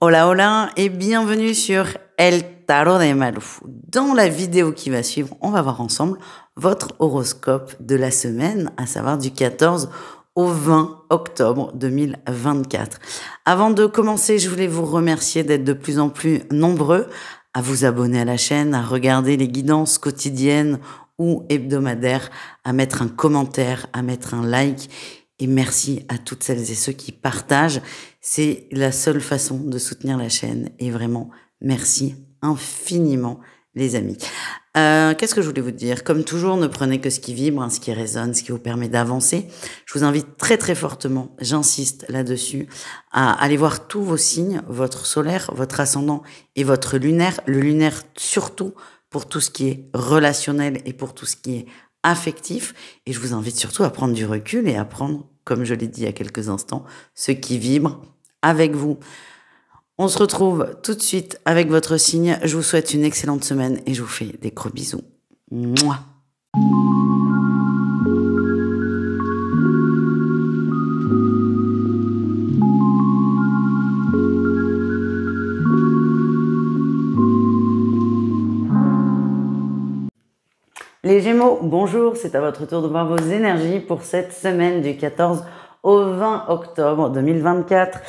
Hola hola et bienvenue sur El Tarot de Malou. Dans la vidéo qui va suivre, on va voir ensemble votre horoscope de la semaine, à savoir du 14 au 20 octobre 2024. Avant de commencer, je voulais vous remercier d'être de plus en plus nombreux à vous abonner à la chaîne, à regarder les guidances quotidiennes ou hebdomadaires, à mettre un commentaire, à mettre un like. Et merci à toutes celles et ceux qui partagent. C'est la seule façon de soutenir la chaîne. Et vraiment, merci infiniment, les amis. Qu'est-ce que je voulais vous dire? Comme toujours, ne prenez que ce qui vibre, ce qui résonne, ce qui vous permet d'avancer. Je vous invite très très fortement, j'insiste là-dessus, à aller voir tous vos signes, votre solaire, votre ascendant et votre lunaire. Le lunaire surtout pour tout ce qui est relationnel et pour tout ce qui est affectif. Et je vous invite surtout à prendre du recul et à prendre, comme je l'ai dit il y a quelques instants, ce qui vibre avec vous. On se retrouve tout de suite avec votre signe. Je vous souhaite une excellente semaine et je vous fais des gros bisous. Mouah. Les Gémeaux, bonjour, c'est à votre tour de voir vos énergies pour cette semaine du 14 au 20 octobre 2024.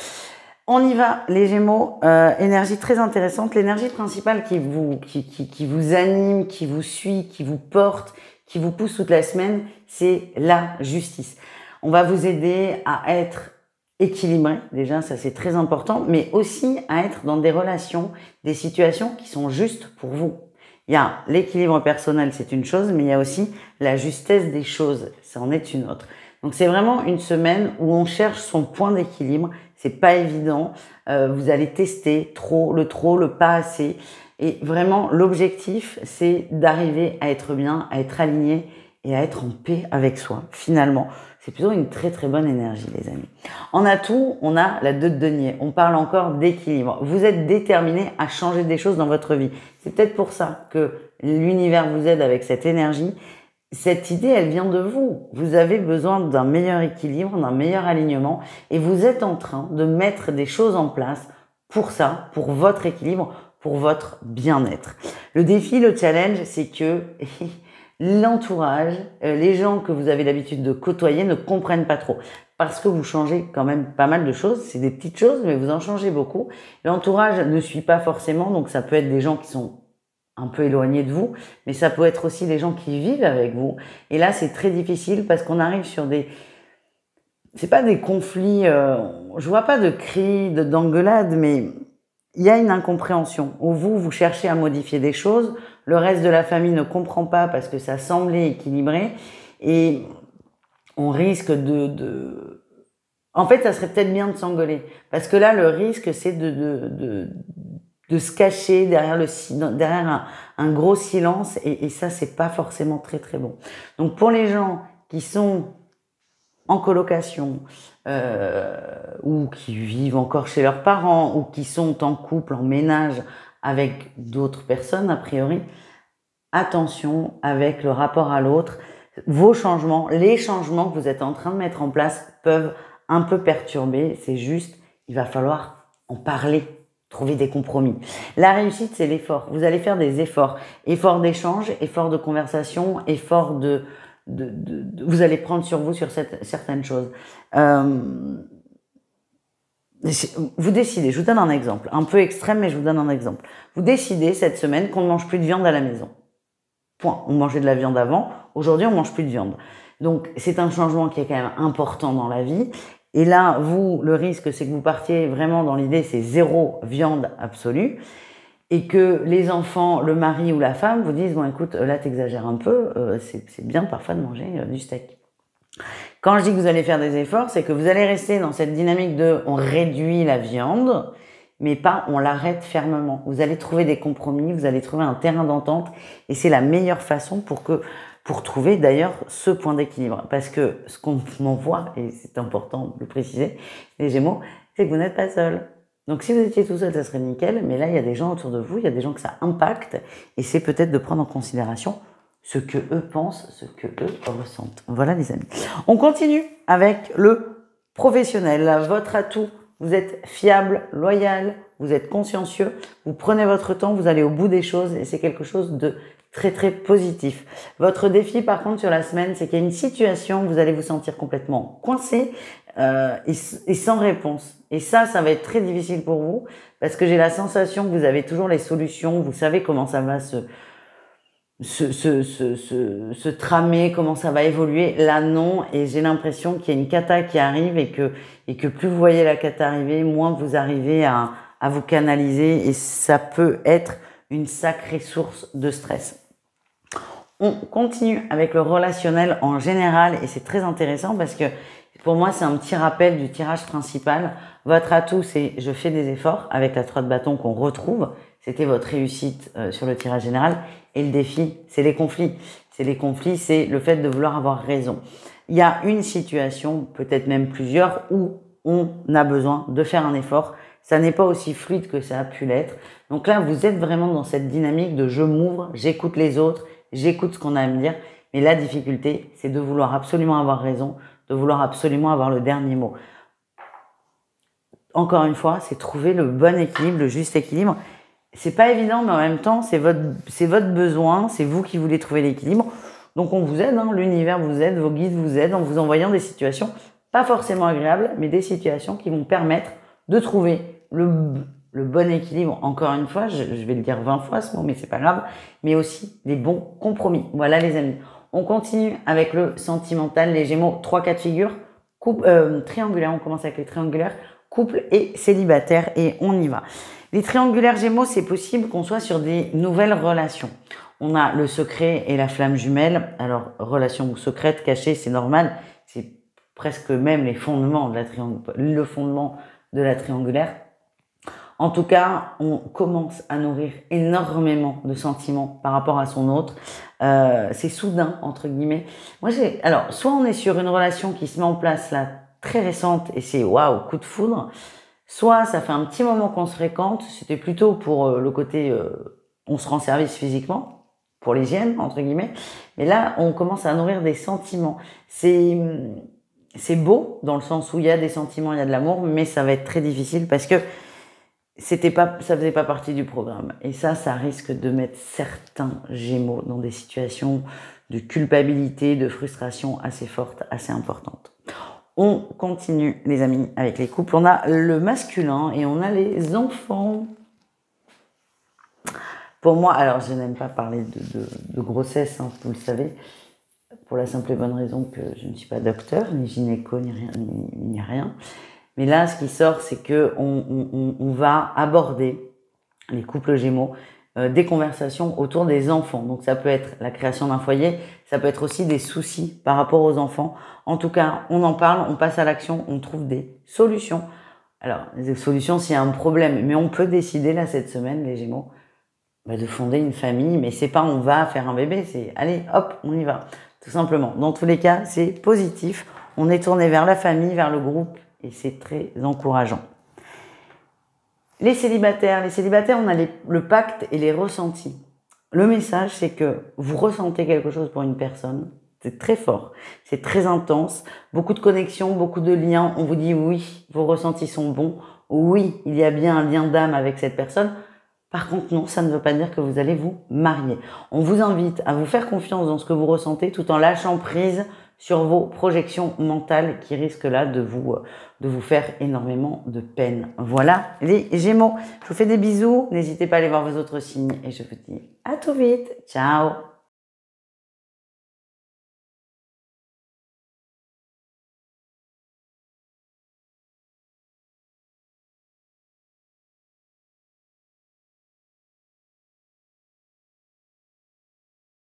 On y va, les Gémeaux, énergie très intéressante. L'énergie principale qui vous anime, qui vous suit, qui vous porte, qui vous pousse toute la semaine, c'est la justice. On va vous aider à être équilibré, déjà ça c'est très important, mais aussi à être dans des relations, des situations qui sont justes pour vous. Il y a l'équilibre personnel, c'est une chose, mais il y a aussi la justesse des choses, ça en est une autre. Donc c'est vraiment une semaine où on cherche son point d'équilibre, c'est pas évident, vous allez tester le pas assez, et vraiment l'objectif c'est d'arriver à être bien, à être aligné et à être en paix avec soi, finalement. C'est plutôt une très très bonne énergie, les amis. En atout, on a la 2 de denier. On parle encore d'équilibre. Vous êtes déterminé à changer des choses dans votre vie. C'est peut-être pour ça que l'univers vous aide avec cette énergie. Cette idée, elle vient de vous. Vous avez besoin d'un meilleur équilibre, d'un meilleur alignement et vous êtes en train de mettre des choses en place pour ça, pour votre équilibre, pour votre bien-être. Le défi, le challenge, c'est que l'entourage, les gens que vous avez l'habitude de côtoyer ne comprennent pas trop. Parce que vous changez quand même pas mal de choses. C'est des petites choses, mais vous en changez beaucoup. L'entourage ne suit pas forcément, donc ça peut être des gens qui sont un peu éloignés de vous, mais ça peut être aussi des gens qui vivent avec vous. Et là, c'est très difficile parce qu'on arrive sur des... C'est pas des conflits... je vois pas de cris, d'engueulades, mais il y a une incompréhension où vous cherchez à modifier des choses. Le reste de la famille ne comprend pas parce que ça semblait équilibré. Et on risque En fait, ça serait peut-être bien de s'engueuler. Parce que là, le risque, c'est de se cacher derrière un gros silence. Et ça, c'est pas forcément très, très bon. Donc, pour les gens qui sont en colocation, ou qui vivent encore chez leurs parents, ou qui sont en couple, en ménage avec d'autres personnes, a priori, attention avec le rapport à l'autre. Vos changements, les changements que vous êtes en train de mettre en place peuvent un peu perturber. C'est juste, il va falloir en parler, trouver des compromis. La réussite, c'est l'effort. Vous allez faire des efforts. Efforts d'échange, efforts de conversation, efforts vous allez prendre sur vous sur certaines choses. Vous décidez, je vous donne un exemple, un peu extrême, mais je vous donne un exemple. Vous décidez cette semaine qu'on ne mange plus de viande à la maison. Point. On mangeait de la viande avant, aujourd'hui on mange plus de viande. Donc c'est un changement qui est quand même important dans la vie. Et là, vous, le risque, c'est que vous partiez vraiment dans l'idée, c'est zéro viande absolue. Et que les enfants, le mari ou la femme vous disent, bon écoute, là t'exagères un peu, c'est bien parfois de manger du steak. Quand je dis que vous allez faire des efforts, c'est que vous allez rester dans cette dynamique de on réduit la viande, mais pas on l'arrête fermement. Vous allez trouver des compromis, vous allez trouver un terrain d'entente et c'est la meilleure façon pour trouver d'ailleurs ce point d'équilibre. Parce que ce qu'on en voit, et c'est important de le préciser, les Gémeaux, c'est que vous n'êtes pas seul. Donc si vous étiez tout seul, ça serait nickel, mais là il y a des gens autour de vous, il y a des gens que ça impacte et c'est peut-être de prendre en considération ce que eux pensent, ce que eux ressentent. Voilà les amis. On continue avec le professionnel, votre atout vous êtes fiable, loyal, vous êtes consciencieux, vous prenez votre temps, vous allez au bout des choses et c'est quelque chose de très très positif. Votre défi par contre sur la semaine, c'est qu'il y a une situation où vous allez vous sentir complètement coincé et sans réponse. Et ça va être très difficile pour vous parce que j'ai la sensation que vous avez toujours les solutions, vous savez comment ça va se tramer, comment ça va évoluer. Là, non. Et j'ai l'impression qu'il y a une cata qui arrive et que plus vous voyez la cata arriver, moins vous arrivez à vous canaliser et ça peut être une sacrée source de stress. On continue avec le relationnel en général et c'est très intéressant parce que pour moi, c'est un petit rappel du tirage principal. Votre atout, c'est je fais des efforts avec la 3 de bâton qu'on retrouve. C'était votre réussite sur le tirage général. Et le défi, c'est les conflits. C'est les conflits, c'est le fait de vouloir avoir raison. Il y a une situation, peut-être même plusieurs, où on a besoin de faire un effort. Ça n'est pas aussi fluide que ça a pu l'être. Donc là, vous êtes vraiment dans cette dynamique de je m'ouvre, j'écoute les autres, j'écoute ce qu'on a à me dire. Mais la difficulté, c'est de vouloir absolument avoir raison, de vouloir absolument avoir le dernier mot. Encore une fois, c'est trouver le bon équilibre, le juste équilibre. C'est pas évident, mais en même temps, c'est votre besoin, c'est vous qui voulez trouver l'équilibre. Donc on vous aide, hein, l'univers vous aide, vos guides vous aident en vous envoyant des situations pas forcément agréables, mais des situations qui vont permettre de trouver le bon équilibre. Encore une fois, je vais le dire 20 fois ce mot, mais c'est pas grave, mais aussi les bons compromis. Voilà les amis. On continue avec le sentimental, les Gémeaux, 3 cas de figure, triangulaire, on commence avec les triangulaires, couple et célibataire et on y va. Les triangulaires Gémeaux, c'est possible qu'on soit sur des nouvelles relations. On a le secret et la flamme jumelle. Alors, relation secrète, cachée, c'est normal. C'est presque même les fondements de le fondement de la triangulaire. En tout cas, on commence à nourrir énormément de sentiments par rapport à son autre. C'est soudain, entre guillemets. Alors, soit on est sur une relation qui se met en place là, très récente et c'est waouh, coup de foudre. Soit ça fait un petit moment qu'on se fréquente, c'était plutôt pour le côté on se rend service physiquement, pour l'hygiène, entre guillemets. Mais là, on commence à nourrir des sentiments. C'est beau, dans le sens où il y a des sentiments, il y a de l'amour, mais ça va être très difficile parce que ça faisait pas partie du programme. Et ça risque de mettre certains Gémeaux dans des situations de culpabilité, de frustration assez fortes, assez importantes. On continue, les amis, avec les couples. On a le masculin et on a les enfants. Pour moi, alors je n'aime pas parler de grossesse, hein, vous le savez, pour la simple et bonne raison que je ne suis pas docteur, ni gynéco, ni rien. Mais là, ce qui sort, c'est que on va aborder, les couples Gémeaux, des conversations autour des enfants. Donc ça peut être la création d'un foyer, ça peut être aussi des soucis par rapport aux enfants. En tout cas, on en parle, on passe à l'action, on trouve des solutions. Alors, des solutions s'il y a un problème, mais on peut décider là cette semaine, les Gémeaux, de fonder une famille, mais c'est pas on va faire un bébé, c'est allez, hop, on y va, tout simplement. Dans tous les cas, c'est positif, on est tourné vers la famille, vers le groupe, et c'est très encourageant. Les célibataires, on a le pacte et les ressentis. Le message, c'est que vous ressentez quelque chose pour une personne, c'est très fort, c'est très intense, beaucoup de connexions, beaucoup de liens, on vous dit oui, vos ressentis sont bons, oui, il y a bien un lien d'âme avec cette personne. Par contre, non, ça ne veut pas dire que vous allez vous marier. On vous invite à vous faire confiance dans ce que vous ressentez tout en lâchant prise sur vos projections mentales qui risquent là de vous faire énormément de peine. Voilà les Gémeaux. Je vous fais des bisous. N'hésitez pas à aller voir vos autres signes et je vous dis à tout vite. Ciao.